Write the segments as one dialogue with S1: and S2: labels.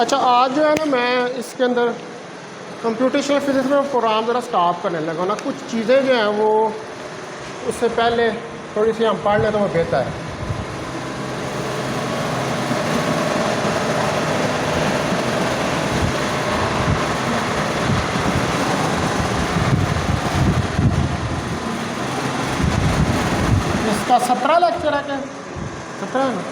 S1: अच्छा, आज जो है ना मैं इसके अंदर कंप्यूटेशनल फिजिक्स में प्रोग्राम ज़रा स्टॉप करने लगा ना। कुछ चीज़ें जो हैं वो उससे पहले थोड़ी सी हम पढ़ लें तो वो बेहतर है। इसका 17 लेक्चर है क्या? 17 है ना?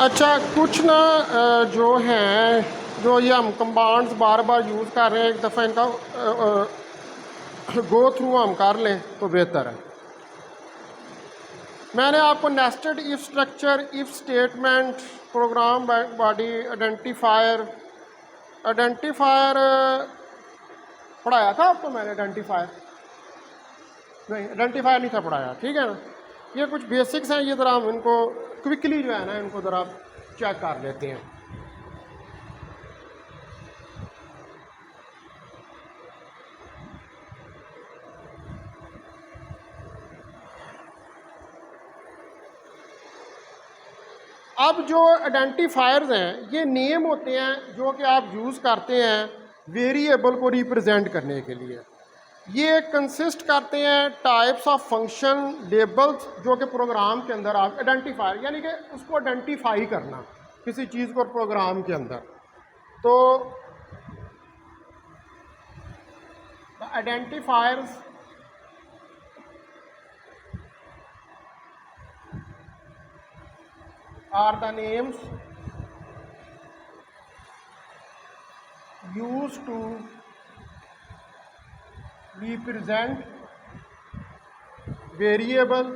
S1: अच्छा, कुछ ना जो हैं, जो ये हम कमांड्स बार बार यूज़ कर रहे हैं, एक दफ़ा इनका गो थ्रू हम कर लें तो बेहतर है। मैंने आपको nested if structure, if statement, program body, identifier पढ़ाया था आपको मैंने? आइडेंटिफायर नहीं, आइडेंटिफायर नहीं था पढ़ाया, ठीक है ना। ये कुछ बेसिक्स हैं, ये ज़रा हम इनको क्विकली जो है ना इनको ज़रा चेक कर लेते हैं। अब जो आइडेंटिफायर्स हैं ये नेम होते हैं जो कि आप यूज़ करते हैं वेरिएबल को रिप्रेजेंट करने के लिए। ये कंसिस्ट करते हैं टाइप्स ऑफ फंक्शन लेबल्स जो कि प्रोग्राम के अंदर आप आइडेंटिफायर यानी कि उसको आइडेंटिफाई करना किसी चीज़ को प्रोग्राम के अंदर। तो identifiers are the names used to represent variable,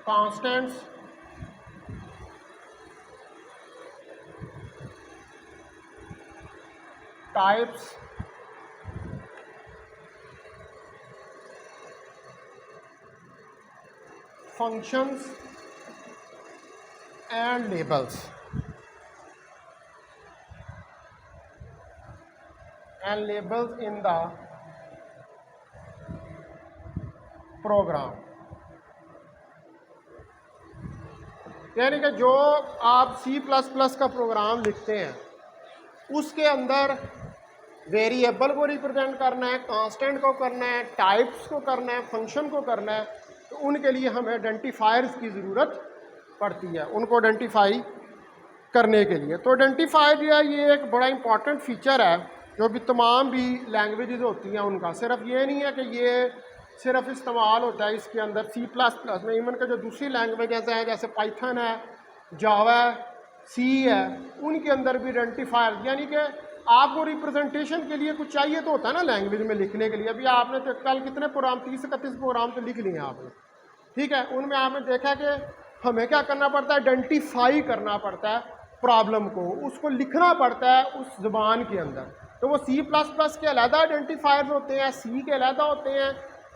S1: constants, types, functions and labels in the program। यानी कि जो आप C++ का प्रोग्राम लिखते हैं उसके अंदर वेरिएबल को रिप्रेजेंट करना है, कांस्टेंट को करना है, टाइप्स को करना है, फंक्शन को करना है, तो उनके लिए हमें आइडेंटिफायर्स की ज़रूरत पड़ती है उनको आइडेंटिफाई करने के लिए। तो आइडेंटिफायर जो है ये एक बड़ा इंपॉर्टेंट फीचर है जो भी तमाम भी लैंग्वेजेस होती हैं उनका। सिर्फ ये नहीं है कि ये सिर्फ इस्तेमाल होता है इसके अंदर C++ में, इवन के जो दूसरी लैंग्वेजेस हैं जैसे पाइथन है, जावा है, सी है, उनके अंदर भी आइडेंटिफायर यानी कि आपको रिप्रेजेंटेशन के लिए कुछ चाहिए तो होता है ना लैंग्वेज में लिखने के लिए। अभी आपने तो कल कितने प्रोग्राम 30-31 प्रोग्राम तो लिख लिए आपने, ठीक है। उनमें आपने देखा कि हमें क्या करना पड़ता है, आइडेंटिफाई करना पड़ता है प्रॉब्लम को, उसको लिखना पड़ता है उस ज़बान के अंदर। तो वो C++ के अलहदा आइडेंटिफायर्स होते हैं, सी के अलहदा होते हैं,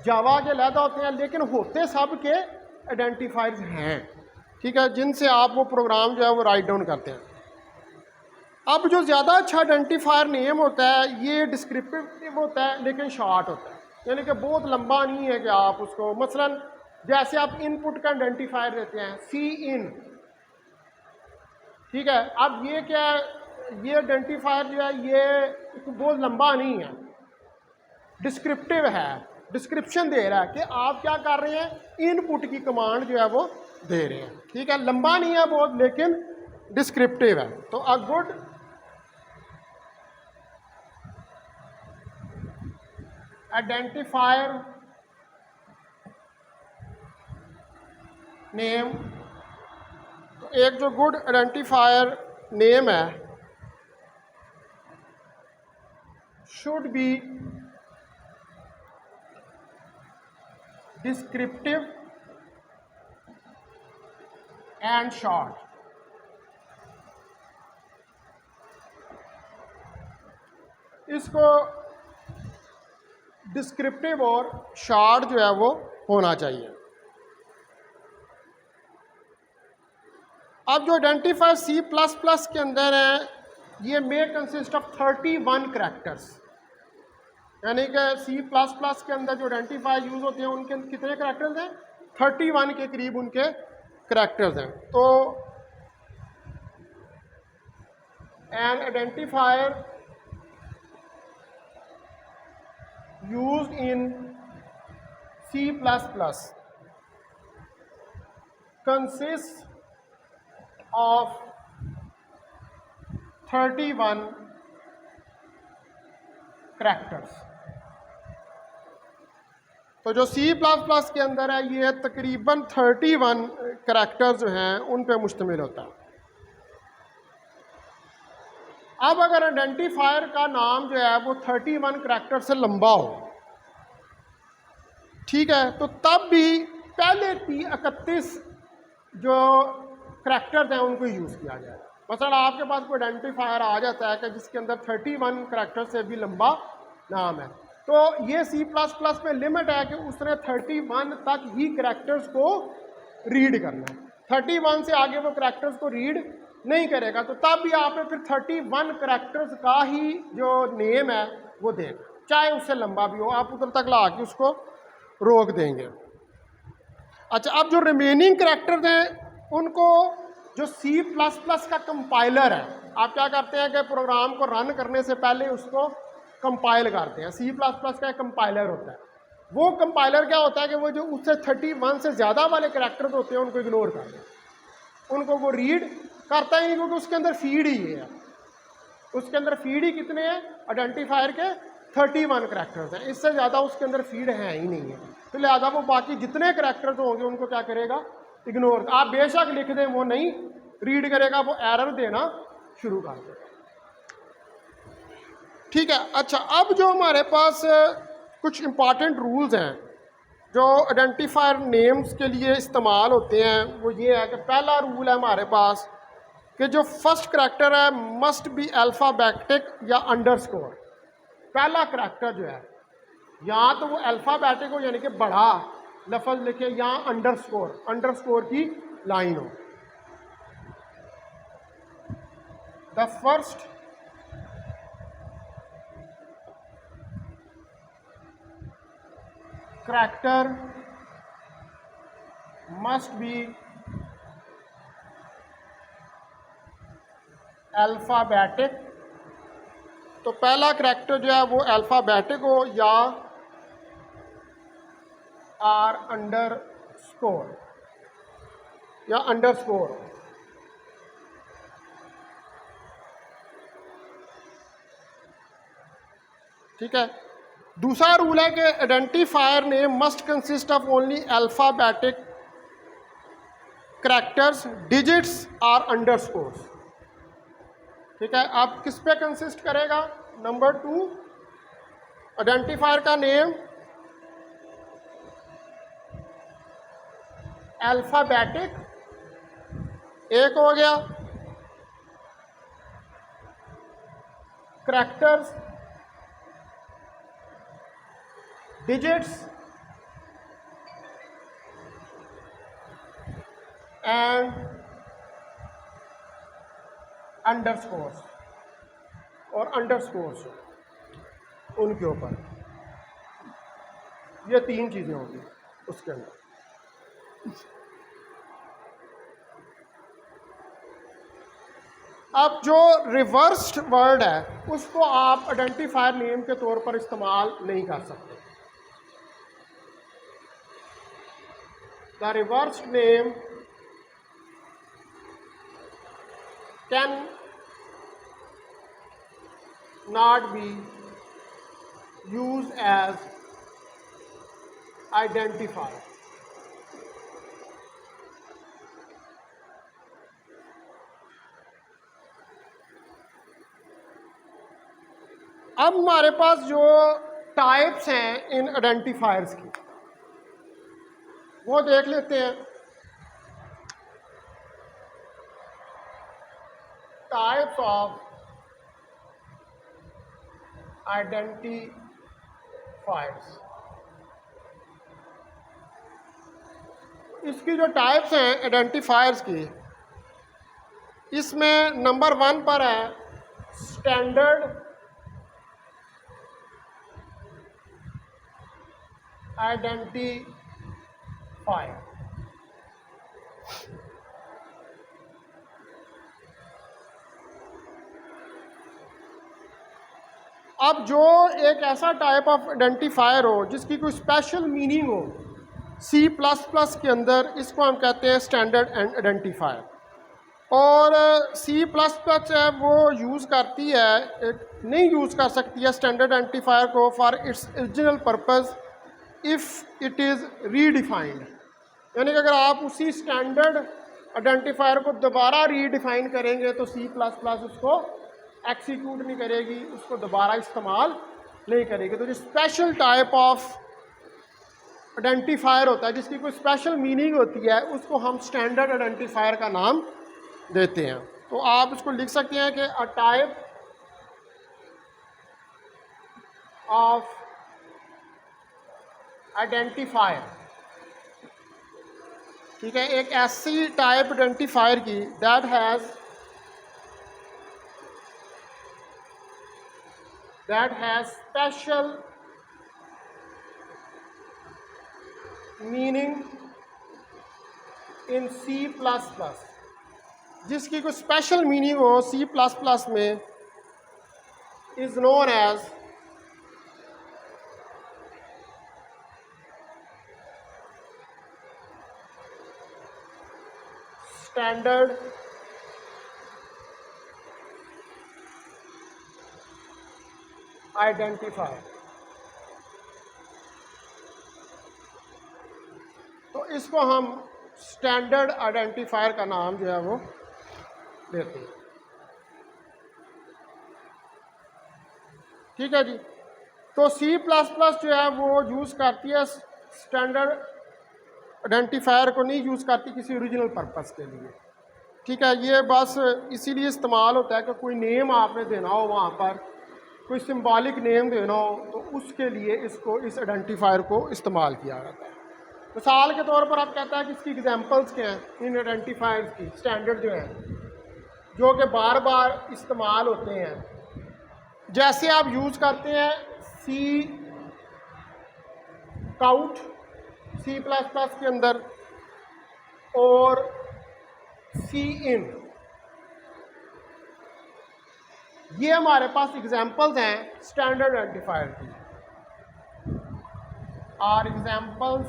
S1: जावा के अलहदा होते हैं, लेकिन होते सब के आइडेंटिफायर्स हैं, ठीक है, जिनसे आप वो प्रोग्राम जो है वो राइट डाउन करते हैं। अब जो ज़्यादा अच्छा आइडेंटिफायर नेम होता है ये डिस्क्रिप्टिव होता है लेकिन शॉर्ट होता है, यानी कि बहुत लंबा नहीं है कि आप उसको, मसलन जैसे आप इनपुट का आइडेंटिफायर देते हैं सी इन, ठीक है। अब ये क्या है, ये आइडेंटिफायर जो है ये बहुत लंबा नहीं है, डिस्क्रिप्टिव है, डिस्क्रिप्शन दे रहा है कि आप क्या कर रहे हैं, इनपुट की कमांड जो है वो दे रहे हैं, ठीक है। लंबा नहीं है बहुत लेकिन डिस्क्रिप्टिव है। तो अ गुड आइडेंटिफायर नेम, तो एक जो गुड आइडेंटिफायर नेम है should be descriptive and short. इसको डिस्क्रिप्टिव और शॉर्ट जो है वो होना चाहिए। अब जो आइडेंटिफायर सी प्लस प्लस के अंदर है, ये मे कंसिस्ट ऑफ 31 करैक्टर्स, यानी कि सी प्लस प्लस के अंदर जो आइडेंटिफायर यूज होते हैं उनके कितने करैक्टर्स हैं? 31 के करीब उनके करैक्टर्स हैं। तो an identifier used in C plus plus consists of 31 characters. तो जो सी प्लस प्लस के अंदर है ये तकरीबन 31 करैक्टर्स जो हैं उन पे मुश्तमिल होता है। अब अगर आइडेंटिफायर का नाम जो है वो 31 करैक्टर से लंबा हो, ठीक है, तो तब भी पहले 31 जो करैक्टर्स हैं उनको यूज़ किया जाए। मसला आपके पास कोई आइडेंटिफायर आ जाता है कि जिसके अंदर 31 करैक्टर से भी लंबा नाम है, तो ये सी प्लस प्लस में लिमिट है कि उसने 31 तक ही करैक्टर्स को रीड करना है। 31 से आगे वो करैक्टर्स को रीड नहीं करेगा, तो तब भी आपने फिर 31 करैक्टर्स का ही जो नेम है वो देना, चाहे उससे लंबा भी हो, आप उधर तक ला के उसको रोक देंगे। अच्छा, अब जो रिमेनिंग करैक्टर्स हैं उनको जो सी प्लस प्लस का कंपाइलर है, आप क्या करते हैं कि प्रोग्राम को रन करने से पहले उसको कंपाइल करते हैं। सी प्लस प्लस का एक कंपाइलर होता है, वो कंपाइलर क्या होता है कि वो जो उससे 31 से ज़्यादा वाले करैक्टर्स होते हैं उनको इग्नोर कर दें, उनको वो रीड करता ही नहीं, क्योंकि उसके अंदर फीड ही है, उसके अंदर फीड ही कितने हैं आइडेंटिफायर के 31 करैक्टर्स हैं, इससे ज़्यादा उसके अंदर फीड है ही नहीं है। तो लिहाजा वो बाकी जितने करैक्टर्स होंगे उनको क्या करेगा? इग्नोर। आप बेशक लिख दें वो नहीं रीड करेगा, वो एरर देना शुरू कर देगा। ठीक है। अच्छा, अब जो हमारे पास कुछ इंपॉर्टेंट रूल्स हैं जो आइडेंटिफायर नेम्स के लिए इस्तेमाल होते हैं, वो ये है कि पहला रूल है हमारे पास कि जो फर्स्ट करैक्टर है मस्ट बी अल्फ़ाबेटिक या अंडरस्कोर। पहला करैक्टर जो है या तो वो अल्फ़ाबेटिक हो यानी कि बड़ा लफ्ज़ लिखे, या अंडरस्कोर की लाइन हो। The first character must be alphabetic। तो पहला करैक्टर जो है वो अल्फ़ाबेटिक हो या आर अंडरस्कोर या अंडरस्कोर हो। ठीक है। दूसरा रूल है कि identifier name must consist of only alphabetic characters, digits और अंडरस्कोर्स। ठीक है। अब किस पे कंसिस्ट करेगा? नंबर 2, आइडेंटिफायर का नेम अल्फ़ाबेटिक एक हो गया, करैक्टर्स, डिजिट्स एंड अंडरस्कोर्स, और अंडरस्कोर्स उनके ऊपर, ये 3 चीज़ें होंगी उसके अंदर। अब जो रिवर्स्ड वर्ड है उसको आप आइडेंटिफायर नेम के तौर पर इस्तेमाल नहीं कर सकते। The reversed name can not be used as identifier. अब हमारे पास जो टाइप्स हैं इन आइडेंटिफायर्स की वो देख लेते हैं। टाइप्स ऑफ आइडेंटिफायर्स, इसकी जो टाइप्स हैं आइडेंटिफायर्स की इसमें नंबर 1 पर है स्टैंडर्ड आइडेंटिफायर। अब जो एक ऐसा टाइप ऑफ आइडेंटिफायर हो जिसकी कोई स्पेशल मीनिंग हो सी प्लस प्लस के अंदर, इसको हम कहते हैं स्टैंडर्ड आइडेंटिफायर। और सी प्लस प्लस है वो यूज़ करती है, नहीं यूज़ कर सकती है स्टैंडर्ड आइडेंटिफायर को for its original purpose if it is redefined. यानी कि अगर आप उसी स्टैंडर्ड आइडेंटिफायर को दोबारा रीडिफाइन करेंगे तो सी प्लस प्लस उसको एक्सिक्यूट नहीं करेगी, उसको दोबारा इस्तेमाल नहीं करेगी। तो जो स्पेशल टाइप ऑफ आइडेंटिफायर होता है जिसकी कोई स्पेशल मीनिंग होती है उसको हम स्टैंडर्ड आइडेंटिफायर का नाम देते हैं। तो आप इसको लिख सकते हैं कि अ टाइप ऑफ आइडेंटिफायर, ठीक है, एक ऐसी टाइप आइडेंटिफायर की that has special meaning in C plus plus, जिसकी कोई स्पेशल मीनिंग हो सी प्लस प्लस में, is known as standard identifier. तो इसको हम स्टैंडर्ड आइडेंटिफायर का नाम जो है वो देते हैं। ठीक है जी। तो सी प्लस प्लस जो है वो यूज़ करती है स्टैंडर्ड आइडेंटिफायर को, नहीं यूज़ करती किसी ओरिजिनल पर्पस के लिए। ठीक है, ये बस इसीलिए इस्तेमाल होता है कि कोई नेम आपने देना हो, वहाँ पर कोई सिंबॉलिक नेम देना हो तो उसके लिए इसको, इस आइडेंटिफायर को इस्तेमाल किया जाता है। मिसाल के तौर पर आप कहता है कि इसकी एग्जांपल्स क्या हैं इन आइडेंटिफायर्स की, स्टैंडर्ड जो है जो कि बार बार इस्तेमाल होते हैं। जैसे आप यूज़ करते हैं cout C plus plus के अंदर और सी इन, ये हमारे पास एग्जांपल्स हैं स्टैंडर्ड आइडेंटिफायर की। Are examples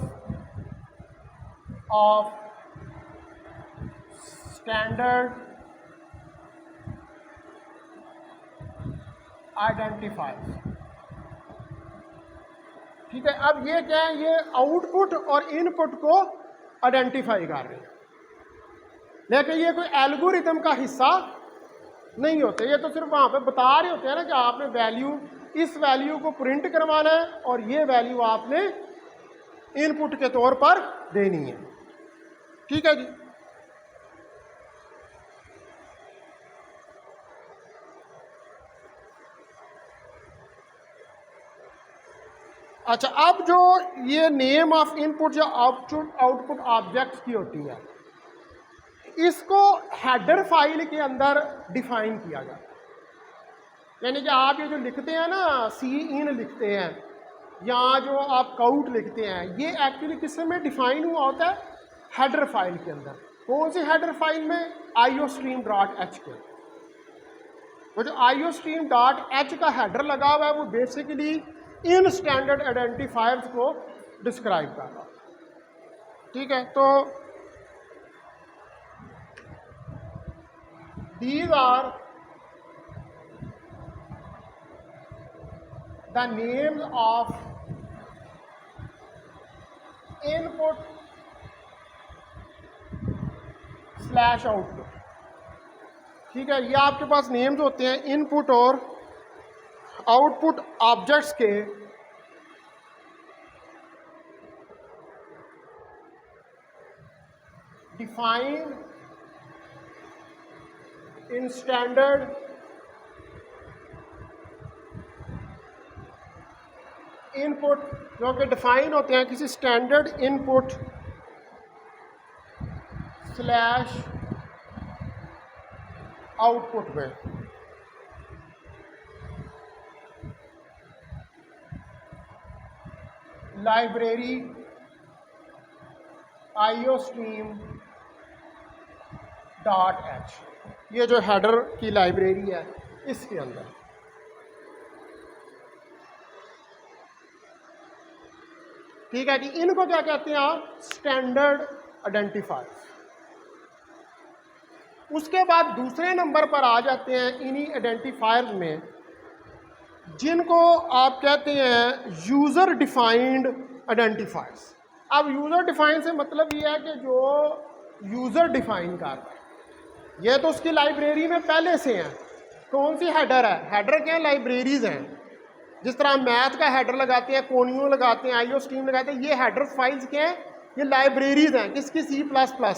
S1: of standard identifier. ठीक है, अब ये क्या है, ये आउटपुट और इनपुट को आइडेंटिफाई कर रहे हैं, लेकिन ये कोई एल्गोरिथम का हिस्सा नहीं होते। ये तो सिर्फ वहाँ पे बता रहे होते हैं ना कि आपने वैल्यू, इस वैल्यू को प्रिंट करवाना है और ये वैल्यू आपने इनपुट के तौर पर देनी है। ठीक है जी। अच्छा, अब जो ये नेम ऑफ इनपुट या आउटपुट ऑब्जेक्ट्स की होती है, इसको हेडर फाइल के अंदर डिफाइन किया जाता है। यानी कि आप ये जो लिखते हैं ना, सी इन लिखते हैं या जो आप काउट लिखते हैं, ये एक्चुअली किस में डिफाइन हुआ होता है, हेडर फाइल के अंदर। कौन सी हेडर फाइल में, iostream.h के। वो जो iostream.h का हेडर लगा हुआ है वो बेसिकली इन स्टैंडर्ड आइडेंटिफायर्स को डिस्क्राइब कर रहा है। ठीक है, तो these are the names of input / output। ठीक है, ये आपके पास नेम्स होते हैं इनपुट और आउटपुट ऑब्जेक्ट्स के। डिफाइंड इन स्टैंडर्ड इनपुट, जो कि डिफाइन होते हैं किसी स्टैंडर्ड इनपुट / आउटपुट में। लाइब्रेरी iostream .h, ये जो हेडर की लाइब्रेरी है इसके अंदर। ठीक है जी, इनको क्या कहते हैं आप? Standard identifiers. उसके बाद दूसरे नंबर पर आ जाते हैं इन्हीं आइडेंटिफायर्स में जिनको आप कहते हैं यूज़र डिफाइंड आइडेंटिफायर्स। अब यूज़र डिफाइन से मतलब ये है कि जो यूज़र डिफाइन कर रहा है, ये तो उसकी लाइब्रेरी में पहले से हैं। कौन सी हेडर है? हेडर क्या है? लाइब्रेरीज़ हैं। जिस तरह मैथ का हेडर लगाते हैं, कोनियो लगाते हैं, iostream लगाते हैं, ये हेडर फाइल्स क्या हैं? ये लाइब्रेरीज़ हैं। किसकी? C++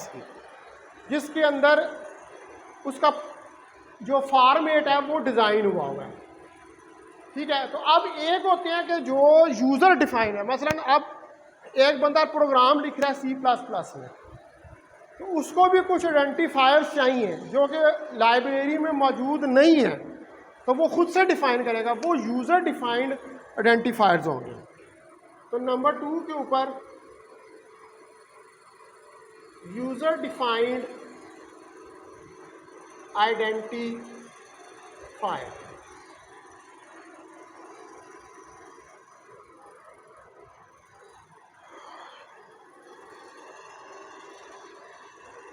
S1: की, जिसके अंदर उसका जो फॉर्मेट है वो डिज़ाइन हुआ है। ठीक है, तो अब एक होते हैं कि जो यूज़र डिफाइन है। मसलन अब एक बंदा प्रोग्राम लिख रहा है C++ में, तो उसको भी कुछ आइडेंटिफायर्स चाहिए जो कि लाइब्रेरी में मौजूद नहीं है, तो वो खुद से डिफाइन करेगा। वो यूज़र डिफाइंड आइडेंटिफायर्स होंगे। तो नंबर 2 के ऊपर यूज़र डिफाइंड आइडेंटिफायर।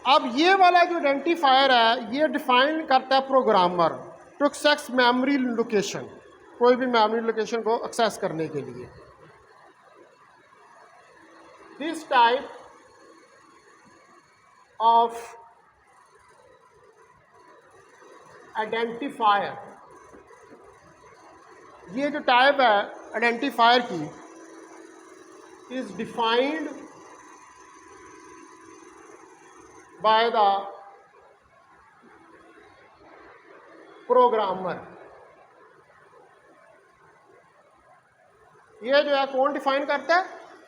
S1: अब ये वाला जो आइडेंटिफायर है ये डिफाइन करता है programmer to access memory location, कोई भी मेमोरी लोकेशन को एक्सेस करने के लिए। दिस टाइप ऑफ आइडेंटिफायर, ये जो टाइप है आइडेंटिफायर की, is defined by the programmer. ये जो है कौन डिफाइन करता है?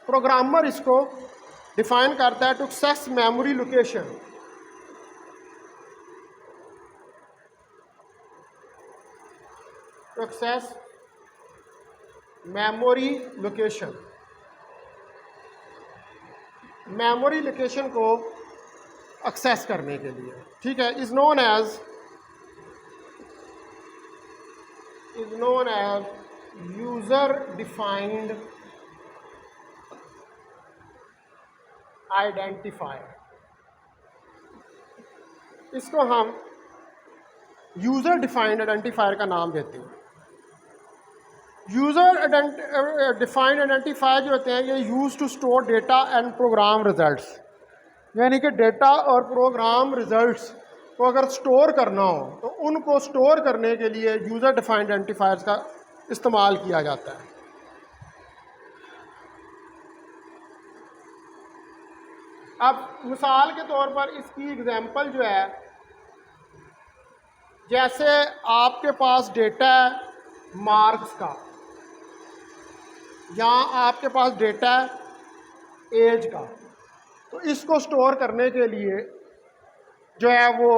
S1: प्रोग्रामर इसको डिफाइन करता है to access memory location. To access memory location, memory location को एक्सेस करने के लिए। ठीक है, is known as user defined identifier. इसको हम यूजर डिफाइंड आइडेंटिफायर का नाम देते हैं। यूजर डिफाइंड आइडेंटिफायर जो होते हैं ये use to store data and program results, यानी कि डेटा और प्रोग्राम रिजल्ट्स को अगर स्टोर करना हो तो उनको स्टोर करने के लिए यूज़र डिफाइंड आइडेंटिफायर्स का इस्तेमाल किया जाता है। अब मिसाल के तौर पर इसकी एग्जांपल जो है, जैसे आपके पास डेटा है मार्क्स का, या आपके पास डेटा है एज का, तो इसको स्टोर करने के लिए जो है वो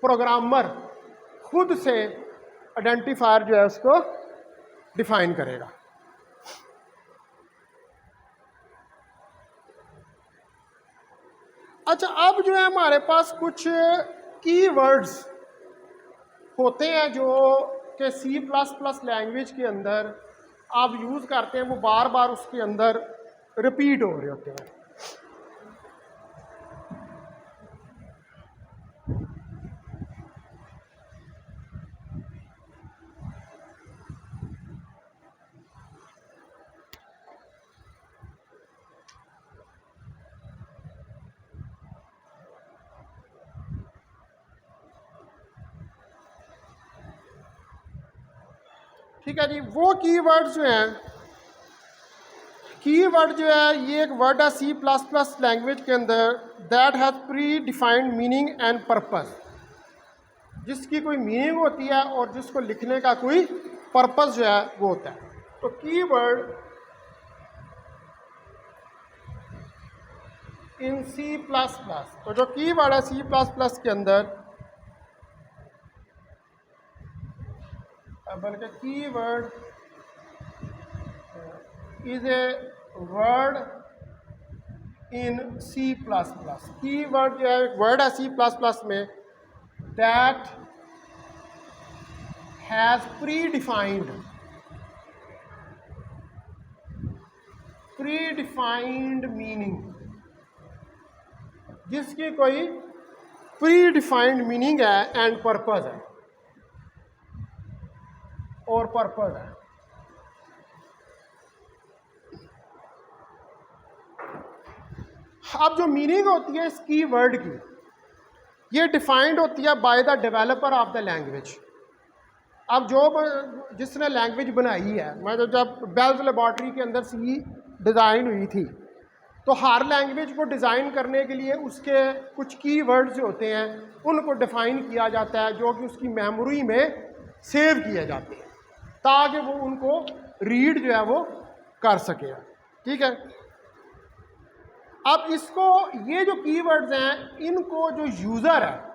S1: प्रोग्रामर खुद से आइडेंटिफायर जो है उसको डिफाइन करेगा। अच्छा, अब जो है हमारे पास कुछ कीवर्ड्स होते हैं जो कि C++ लैंग्वेज के अंदर आप यूज़ करते हैं, वो बार बार उसके अंदर रिपीट हो रहे होते हैं। ठीक है जी, वो कीवर्ड जो है, कीवर्ड जो है ये एक वर्ड है C++ लैंग्वेज के अंदर that has pre defined meaning and purpose, जिसकी कोई मीनिंग होती है और जिसको लिखने का कोई पर्पस जो है वो होता है। तो कीवर्ड इन C++, तो जो कीवर्ड है C++ के अंदर बल्कि keyword is a word in C plus plus. Keyword जो है एक वर्ड है सी प्लस प्लस में that has predefined meaning, जिसकी कोई प्री डिफाइंड मीनिंग है एंड पर्पस है और पर्पस है। अब जो मीनिंग होती है इस की वर्ड की, ये डिफाइंड होती है by the developer of the language. अब जो जिसने लैंग्वेज बनाई है, मतलब जब बेल्स लेबॉर्ट्री के अंदर सी डिज़ाइन हुई थी तो हर लैंग्वेज को डिज़ाइन करने के लिए उसके कुछ की वर्ड्स होते हैं, उनको डिफ़ाइन किया जाता है, जो कि उसकी मेमोरी में सेव किए जाते हैं ताकि वो उनको रीड जो है वो कर सके। ठीक है। अब इसको, ये जो कीवर्ड्स हैं, इनको जो यूज़र है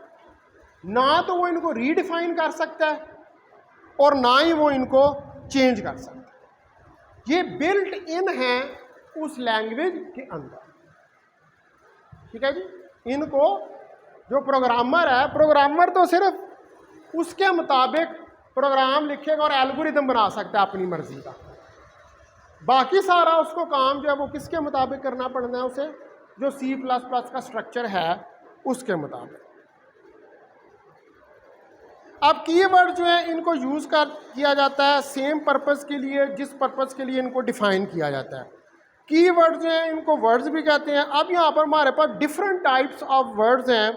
S1: ना तो वो इनको रीडिफाइन कर सकता है और ना ही वो इनको चेंज कर सकता है। ये बिल्ट इन है उस लैंग्वेज के अंदर। ठीक है जी। इनको जो प्रोग्रामर है, प्रोग्रामर तो सिर्फ उसके मुताबिक प्रोग्राम लिखेगा और एल्गोरिदम बना सकता है अपनी मर्जी का, बाकी सारा उसको काम जो है वो किसके मुताबिक करना पड़ना है उसे, जो सी प्लस प्लस का स्ट्रक्चर है उसके मुताबिक। अब कीवर्ड जो है इनको यूज़ किया जाता है सेम पर्पस के लिए जिस पर्पस के लिए इनको डिफाइन किया जाता है। कीवर्ड जो है इनको वर्ड्स भी कहते हैं। अब यहाँ पर हमारे पास डिफरेंट टाइप्स ऑफ वर्ड्स हैं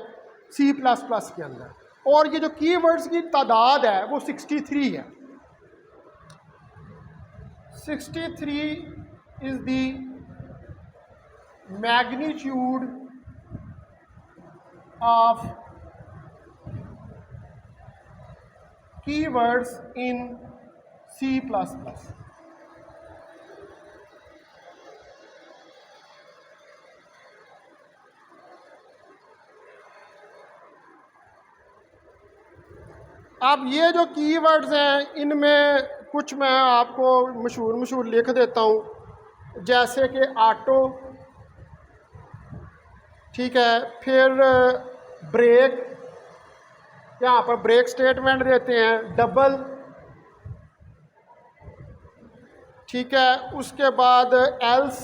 S1: सी प्लस प्लस के अंदर, और ये जो कीवर्ड्स की तादाद है वो 63 है। 63 is the magnitude of keywords in C++। अब ये जो कीवर्ड्स हैं इनमें कुछ मैं आपको मशहूर लिख देता हूँ, जैसे कि ऑटो, ठीक है, फिर ब्रेक, यहाँ पर ब्रेक स्टेटमेंट देते हैं, डबल, ठीक है, उसके बाद एल्स,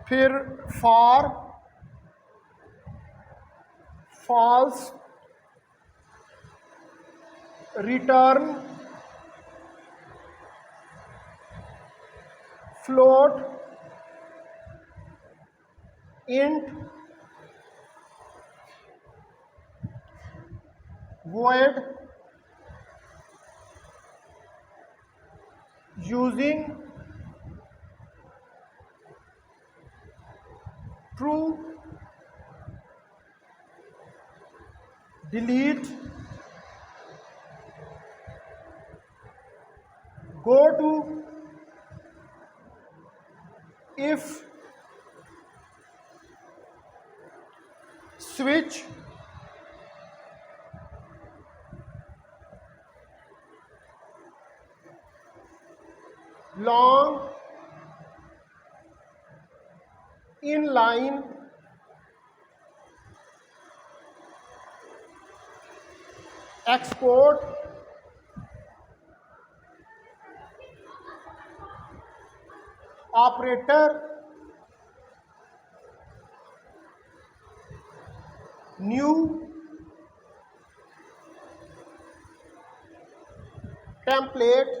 S1: फिर for, false, return, float, int, void, using, true, delete, go to, if, switch, long, inline, export, operator, new, template,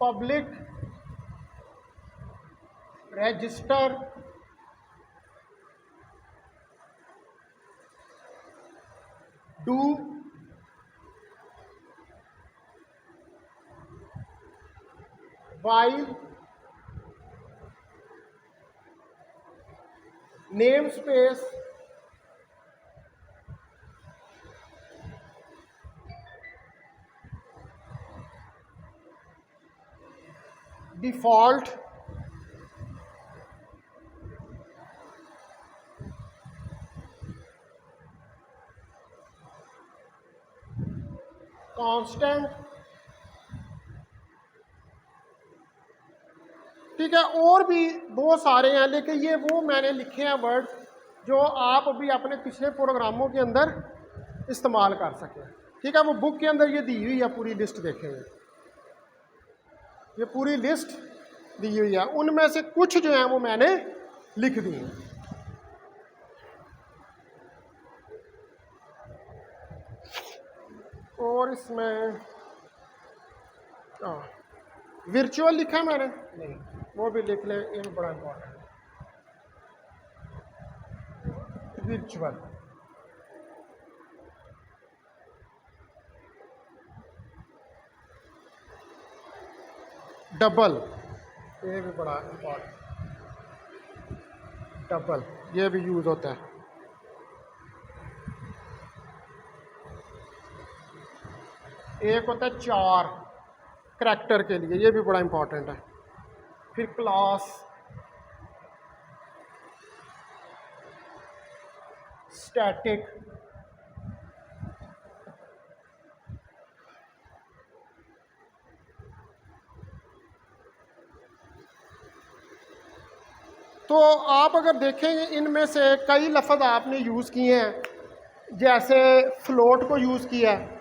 S1: public, register, do, while, namespace, default constant, ठीक है। और भी बहुत सारे हैं, लेकिन ये वो मैंने लिखे हैं वर्ड जो आप अभी अपने पिछले प्रोग्रामों के अंदर इस्तेमाल कर सकें, ठीक है। वो बुक के अंदर ये दी हुई है, पूरी लिस्ट देखेंगे, ये पूरी लिस्ट दी हुई है, उनमें से कुछ जो है वो मैंने लिख दी हैं। और इसमें वर्चुअल लिखा है मैंने, नहीं, वो भी लिख लें, ये भी बड़ा इंपॉर्टेंट है। वर्चुअल, डबल, ये भी बड़ा इंपॉर्टेंट, डबल ये भी यूज़ होता है। एक होता है 4 करैक्टर के लिए, ये भी बड़ा इंपॉर्टेंट है। फिर क्लास, स्टैटिक, तो आप अगर देखेंगे इनमें से कई लफ्ज़ आपने यूज़ किए हैं, जैसे फ्लोट को यूज़ किया है,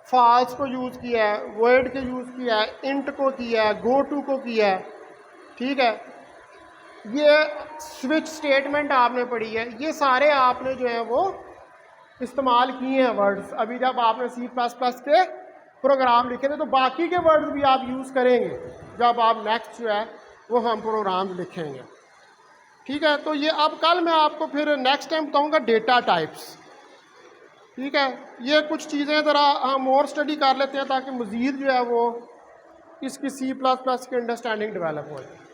S1: फाल्स को यूज़ किया है, वर्ड के यूज़ किया है, इंट को किया है, गो टू को किया है, ठीक है। ये स्विच स्टेटमेंट आपने पढ़ी है, ये सारे आपने जो है वो इस्तेमाल किए हैं वर्ड्स अभी जब आपने C++ के प्रोग्राम लिखे थे, तो बाकी के वर्ड्स भी आप यूज़ करेंगे जब आप नेक्स्ट जो है वो हम प्रोग्राम लिखेंगे, ठीक है। तो ये अब कल मैं आपको फिर नेक्स्ट टाइम बताऊंगा डेटा टाइप्स, ठीक है। ये कुछ चीज़ें ज़रा हम और स्टडी कर लेते हैं ताकि मज़ीद जो है वो इसकी C++ की अंडरस्टैंडिंग डेवलप हो जाए।